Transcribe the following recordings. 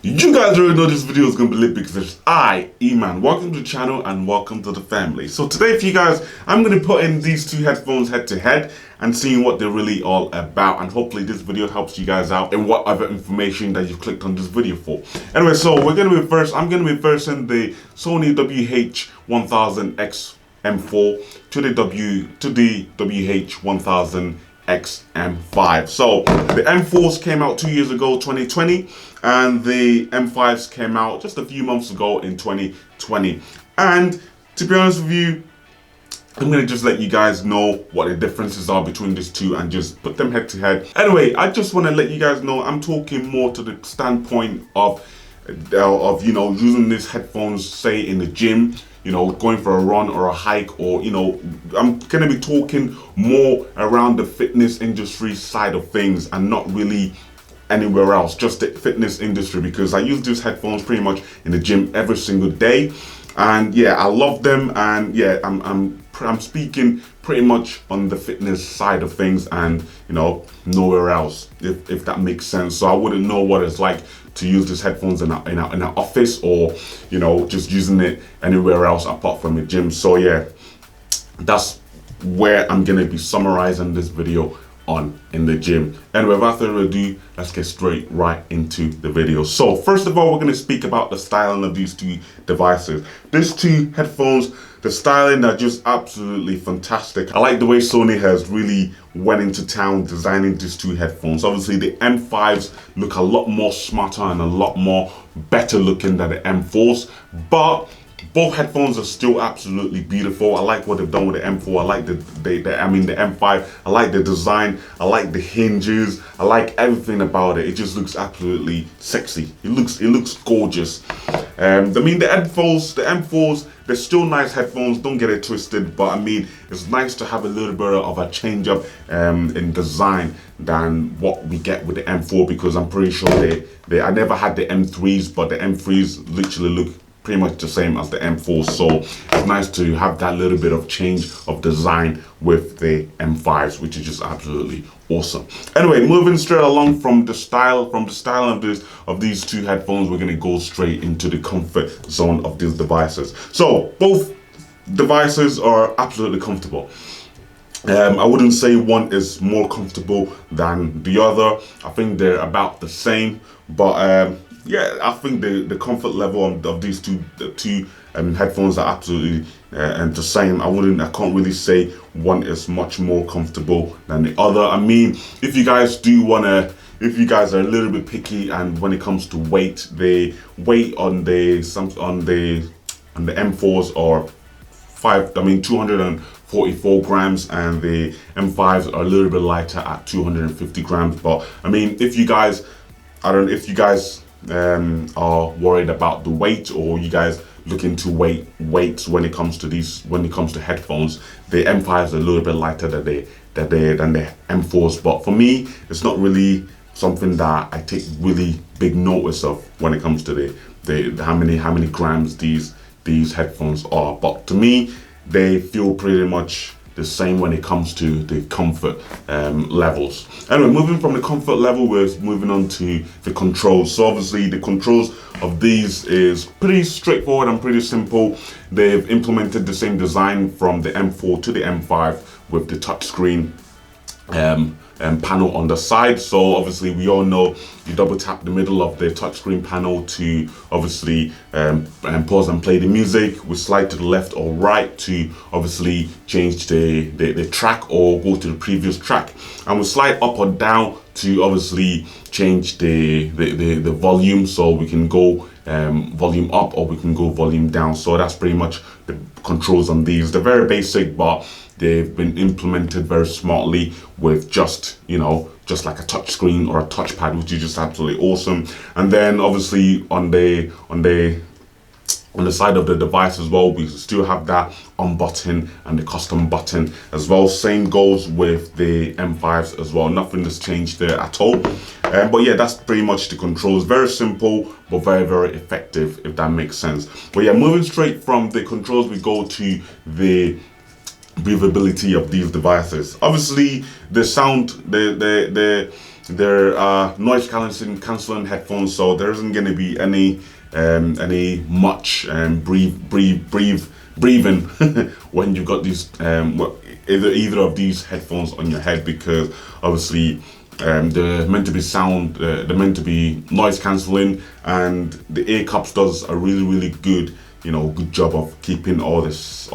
You guys already know this video is going to be lit because it's iEman. Welcome to the channel and welcome to the family. So today for you guys, I'm going to put in these two headphones head to head and seeing what they're really all about, and hopefully this video helps you guys out in what other information that you've clicked on this video for. Anyway, so I'm going to be reversing the Sony WH-1000XM4 to the WH-1000XM5. So the M4s came out 2 years ago, 2020, and the M5s came out just a few months ago in 2020. And to be honest with you, I'm gonna just let you guys know what the differences are between these two and just put them head to head. Anyway, I just want to let you guys know I'm talking more to the standpoint of you know, using these headphones, say in the gym, you know, going for a run or a hike, or, you know, I'm gonna be talking more around the fitness industry side of things and not really anywhere else, just the fitness industry, because I use these headphones pretty much in the gym every single day. And yeah, I love them, and yeah, I'm speaking pretty much on the fitness side of things, and you know, nowhere else, if that makes sense. So I wouldn't know what it's like to use these headphones in an office, or you know, just using it anywhere else apart from the gym. So yeah, that's where I'm gonna be summarizing this video on in the gym. Anyway, without further ado, let's get straight right into the video. So first of all, we're going to speak about the styling of these two devices. These two headphones, the styling are just absolutely fantastic. I like the way Sony has really went into town designing these two headphones. Obviously the M5s look a lot more smarter and a lot more better looking than the M4s, but both headphones are still absolutely beautiful. I like what they've done with the M4. I like the M5. I like the design. I like the hinges. I like everything about it. It just looks absolutely sexy. It looks gorgeous. I mean, the M4s, they're still nice headphones. Don't get it twisted. But I mean, it's nice to have a little bit of a change up in design than what we get with the M4, because I'm pretty sure I never had the M3s, but the M3s literally look pretty much the same as the M4, so it's nice to have that little bit of change of design with the M5s, which is just absolutely awesome. Anyway, moving straight along from the style of these two headphones, we're gonna go straight into the comfort zone of these devices. So both devices are absolutely comfortable. I wouldn't say one is more comfortable than the other. I think they're about the same, but yeah, I think the comfort level of these two headphones are absolutely the same. I can't really say one is much more comfortable than the other. I mean, if you guys are a little bit picky, and when it comes to weight, the weight on the M4s are 244 grams, and the M5s are a little bit lighter at 250 grams. But I mean, if you guys are worried about the weight, or you guys looking to weights when it comes to headphones, the M5s are a little bit lighter than the M4s. But for me, it's not really something that I take really big notice of when it comes to the how many grams these headphones are. But to me, they feel pretty much the same when it comes to the comfort levels. Anyway, moving from the comfort level, we're moving on to the controls. So obviously the controls of these is pretty straightforward and pretty simple. They've implemented the same design from the M4 to the M5 with the touchscreen panel on the side. So obviously we all know you double tap the middle of the touchscreen panel to obviously pause and play the music. We slide to the left or right to obviously change the track or go to the previous track, and we slide up or down to obviously change the volume. So we can go volume up or we can go volume down. So that's pretty much the controls on these. They're very basic, but they've been implemented very smartly with just like a touch screen or a touchpad, which is just absolutely awesome. And then obviously on the side of the device as well, we still have that on button and the custom button as well. Same goes with the M5s as well. Nothing has changed there at all. But yeah, that's pretty much the controls. Very simple, but very, very effective, if that makes sense. But yeah, moving straight from the controls, we go to the breathability of these devices. Obviously the sound, the They're noise cancelling headphones, so there isn't going to be any much breathing when you've got these either of these headphones on your head, because obviously they're meant to be they're meant to be noise cancelling, and the ear cups does a really good good job of keeping all this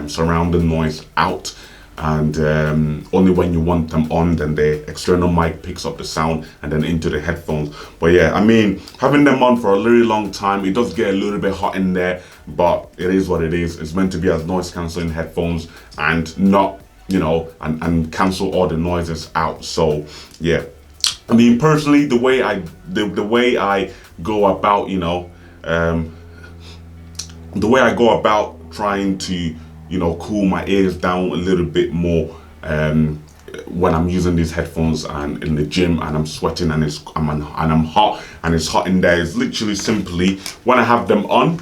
surrounding noise out. And only when you want them on, then the external mic picks up the sound and then into the headphones. But yeah, I mean, having them on for a really long time, it does get a little bit hot in there, but it is what it is. It's meant to be as noise cancelling headphones and not, and cancel all the noises out. So yeah, I mean, personally, the way I go about, the way I go about trying to cool my ears down a little bit more when I'm using these headphones and in the gym and I'm sweating and I'm hot and it's hot in there, is literally simply when I have them on,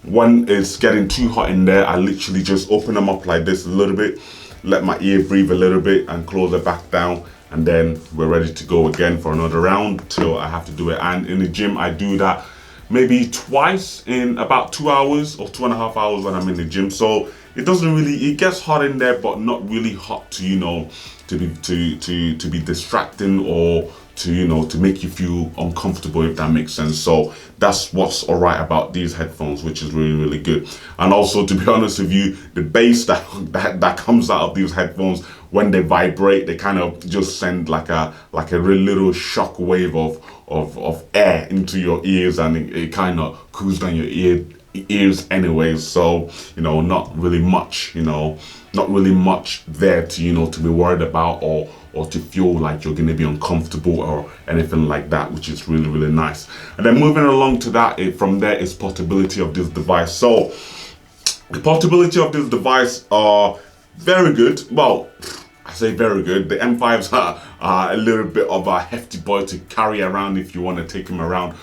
when it's getting too hot in there, I literally just open them up like this a little bit, let my ear breathe a little bit and close it back down, and then we're ready to go again for another round till I have to do it. And in the gym I do that maybe twice in about 2 hours or 2.5 hours when I'm in the gym. So it doesn't really, it gets hot in there, but not really hot to to be distracting or to make you feel uncomfortable, if that makes sense. So that's what's all right about these headphones, which is really good. And also, to be honest with you, the bass that comes out of these headphones when they vibrate, they kind of just send like a real little shock wave of air into your ears, and it kind of cools down your ears anyways. So not really much there to be worried about or to feel like you're going to be uncomfortable or anything like that, which is really nice. And then moving along to that, from there is portability of this device. So the portability of this device are very good. Well, I say very good. The M5s are a little bit of a hefty boy to carry around if you want to take them around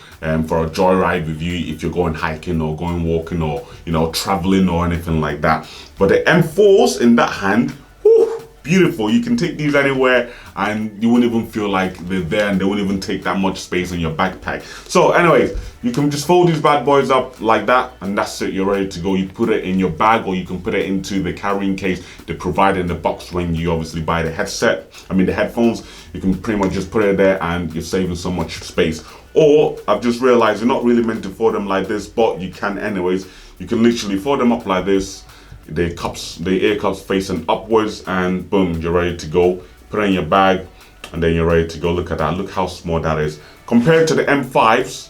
for a joyride with you, if you're going hiking or going walking or traveling or anything like that. But the M4s in that hand, whew, beautiful. You can take these anywhere and you won't even feel like they're there, and they won't even take that much space in your backpack. So anyways, you can just fold these bad boys up like that, and that's it, you're ready to go. You put it in your bag, or you can put it into the carrying case they provide in the box when you obviously buy the the headphones. You can pretty much just put it there and you're saving so much space. Or I've just realized you're not really meant to fold them like this, but you can anyways. You can literally fold them up like this, the ear cups facing upwards, and boom, you're ready to go. Put it in your bag and then you're ready to go. Look at that, look how small that is. Compared to the M5s,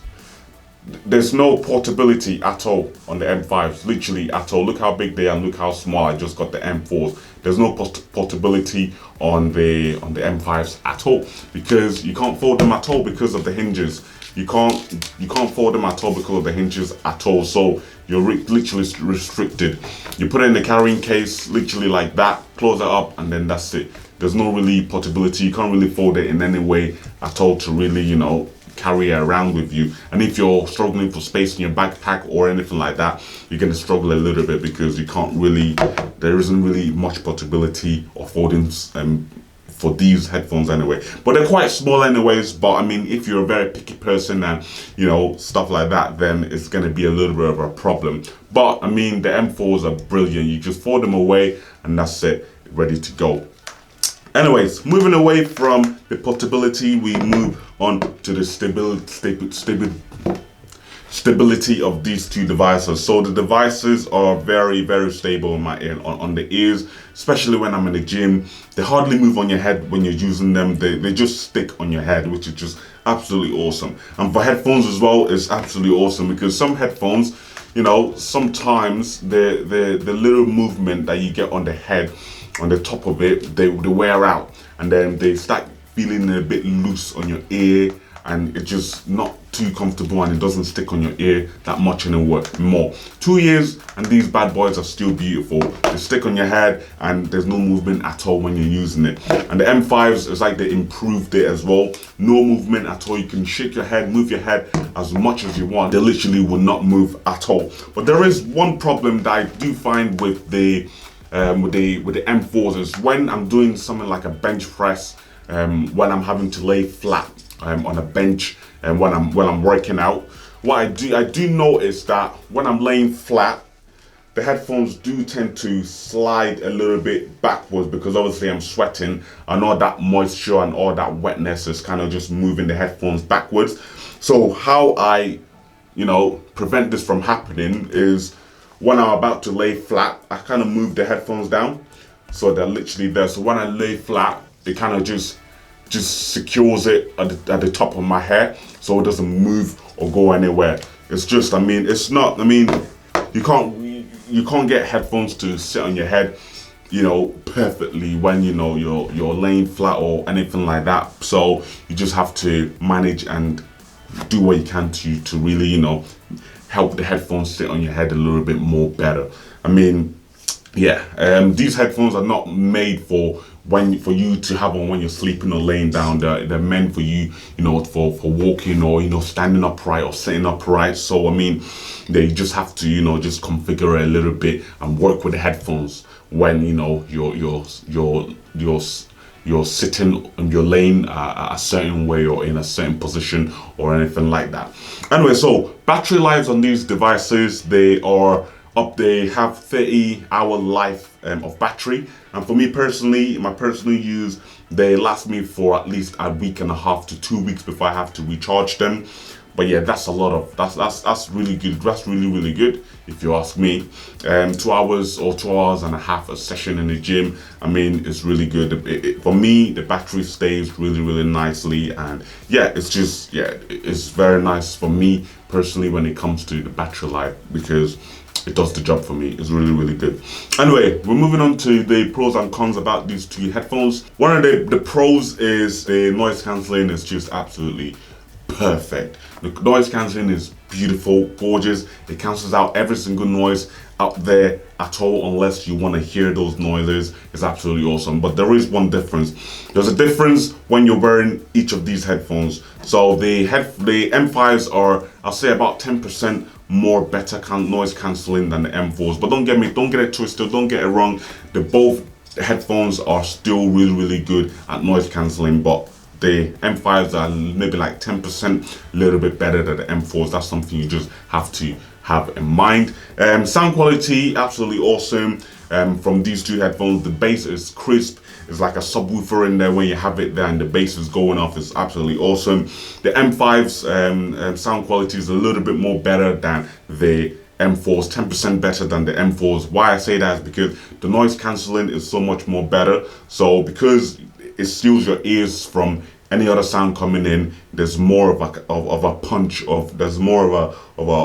there's no portability at all on the M5s, literally at all. Look how big they are and look how small. I just got the M4s. There's no portability on the M5s at all, because you can't fold them at all because of the hinges. You can't fold them at all because of the hinges at all. So you're literally restricted. You put it in the carrying case, literally like that, close it up, and then that's it. There's no really portability. You can't really fold it in any way at all to really, carry it around with you. And if you're struggling for space in your backpack or anything like that, you're going to struggle a little bit, because there isn't really much portability or folding for these headphones anyway. But they're quite small anyways. But I mean, if you're a very picky person and stuff like that, then it's going to be a little bit of a problem. But I mean, the M4s are brilliant. You just fold them away and that's it, ready to go. Anyways, moving away from the portability, we move on to the stability of these two devices. So the devices are very stable on the ears, especially when I'm in the gym. They hardly move on your head when you're using them. They just stick on your head, which is just absolutely awesome. And for headphones as well, it's absolutely awesome, because some headphones, sometimes the little movement that you get on the head, on the top of it, they wear out, and then they start feeling a bit loose on your ear, and it's just not too comfortable, and it doesn't stick on your ear that much anymore. 2 years and these bad boys are still beautiful. They stick on your head and there's no movement at all when you're using it. And the M5s is like they improved it as well. No movement at all. You can shake your head, move your head as much as you want. They literally will not move at all. But there is one problem that I do find with the M4s, is when I'm doing something like a bench press when I'm having to lay flat on a bench and when I'm working out. What I do notice that when I'm laying flat, the headphones do tend to slide a little bit backwards because obviously I'm sweating and all that moisture and all that wetness is kind of just moving the headphones backwards. So how I, prevent this from happening is when I'm about to lay flat, I kind of move the headphones down. So they're literally there. So when I lay flat, it kind of just secures it at the top of my hair so it doesn't move or go anywhere. It's just, you can't get headphones to sit on your head, perfectly when you're laying flat or anything like that. So you just have to manage and do what you can to really, help the headphones sit on your head a little bit more better. These headphones are not made for you to have on when you're sleeping or laying down. They're meant for you, for walking or standing upright or sitting upright. So they just have to just configure it a little bit and work with the headphones when you're sitting and you're laying a certain way or in a certain position or anything like that. Anyway, so battery lives on these devices, they have 30-hour life of battery, and for me personally, my personal use, they last me for at least a week and a half to 2 weeks before I have to recharge them. But yeah, that's really good. That's really good if you ask me. 2 hours or 2 hours and a half a session in the gym, it's really good. For me, the battery stays really nicely, and it's very nice for me personally when it comes to the battery life because it does the job for me. It's really good. Anyway, we're moving on to the pros and cons about these two headphones. One of the pros is the noise cancelling is just absolutely perfect. The noise cancelling is beautiful, gorgeous. It cancels out every single noise out there at all unless you want to hear those noises. It's absolutely awesome. But there is one difference. There's a difference when you're wearing each of these headphones. So the M5s are, I'll say, about 10% more better noise cancelling than the M4s. But don't get it twisted, don't get it wrong. Both headphones are still really good at noise cancelling, but the M5s are maybe like 10% a little bit better than the M4s. That's something you just have to have in mind. Sound quality, absolutely awesome. From these two headphones, the bass is crisp. It's like a subwoofer in there when you have it there and the bass is going off. It's absolutely awesome. The M5's sound quality is a little bit more better than the M4s, 10% better than the M4s. Why I say that is because the noise cancelling is so much more better. So because it steals your ears from any other sound coming in, there's more of a punch, there's more of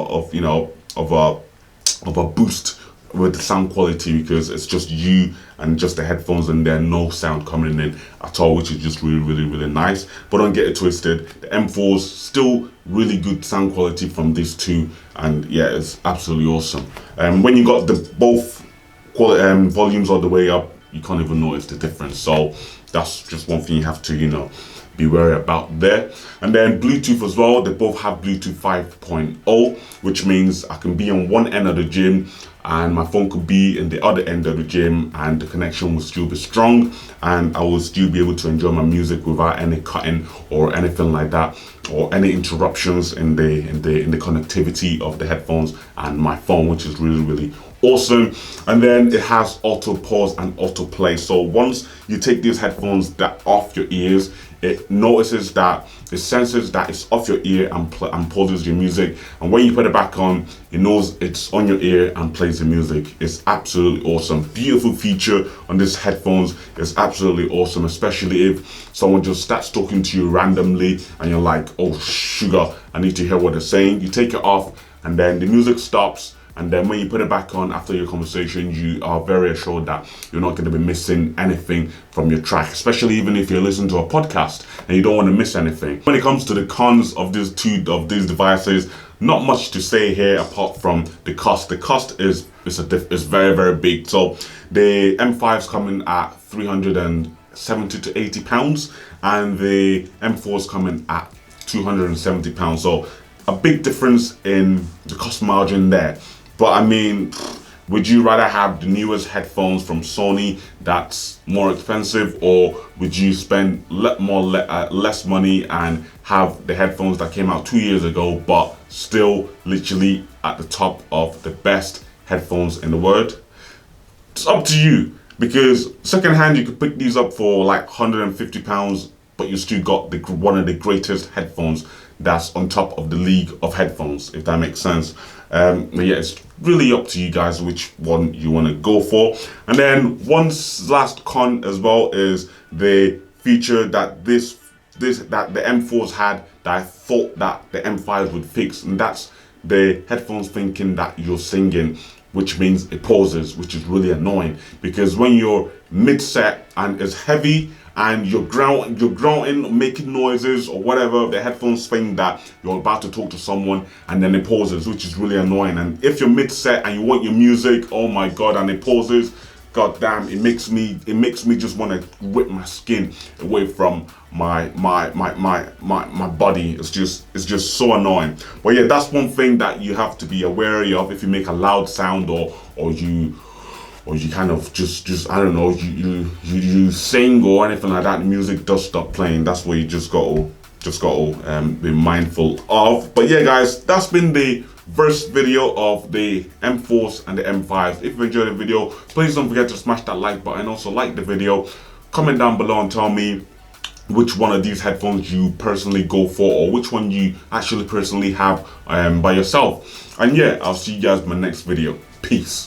a boost with the sound quality because it's just you and just the headphones and there's no sound coming in at all, which is just really nice. But don't get it twisted, the M4s still really good sound quality from these two, and yeah, it's absolutely awesome. When you got both volumes all the way up, you can't even notice the difference. So that's just one thing you have to be wary about there. And then Bluetooth as well, they both have Bluetooth 5.0, which means I can be on one end of the gym and my phone could be in the other end of the gym and the connection will still be strong and I will still be able to enjoy my music without any cutting or anything like that, or any interruptions in the connectivity of the headphones and my phone, which is really awesome. And then it has auto pause and auto play. So once you take these headphones off your ears, it notices that, it senses that it's off your ear and pauses your music. And when you put it back on, it knows it's on your ear and plays the music. It's absolutely awesome. Beautiful feature on these headphones. It's absolutely awesome, especially if someone just starts talking to you randomly and you're like, oh sugar, I need to hear what they're saying. You take it off and then the music stops. And then when you put it back on after your conversation, you are very assured that you're not going to be missing anything from your track, especially even if you're listening to a podcast and you don't want to miss anything. When it comes to the cons of these devices, not much to say here apart from the cost. The cost is very big. So the M5's coming at £370 to £80 and the M4's coming at £270. So a big difference in the cost margin there. But Would you rather have the newest headphones from Sony that's more expensive, or would you spend less money and have the headphones that came out 2 years ago but still literally at the top of the best headphones in the world? It's up to you, because secondhand you could pick these up for like £150, but you still got one of the greatest headphones that's on top of the league of headphones, if that makes sense. But yeah, it's really up to you guys which one you want to go for. And then one last con as well is the feature that the M4s had that I thought that the M5s would fix, and that's the headphones thinking that you're singing, which means it pauses, which is really annoying, because when you're mid-set and it's heavy and you're grunting, making noises or whatever, the headphones think that you're about to talk to someone and then it pauses, which is really annoying. And if you're mid-set and you want your music, oh my god, and it pauses, god damn, it makes me just want to rip my skin away from my body. It's just so annoying. But yeah, that's one thing that you have to be wary of if you make a loud sound, or you kind of just I don't know, you sing or anything like that, the music does stop playing. That's what you just got to be mindful of. But yeah guys, that's been the first video of the M4s and the M5s. If you enjoyed the video, please don't forget to smash that like button. Also like the video, comment down below and tell me which one of these headphones you personally go for, or which one you actually personally have by yourself. And yeah, I'll see you guys in my next video. Peace.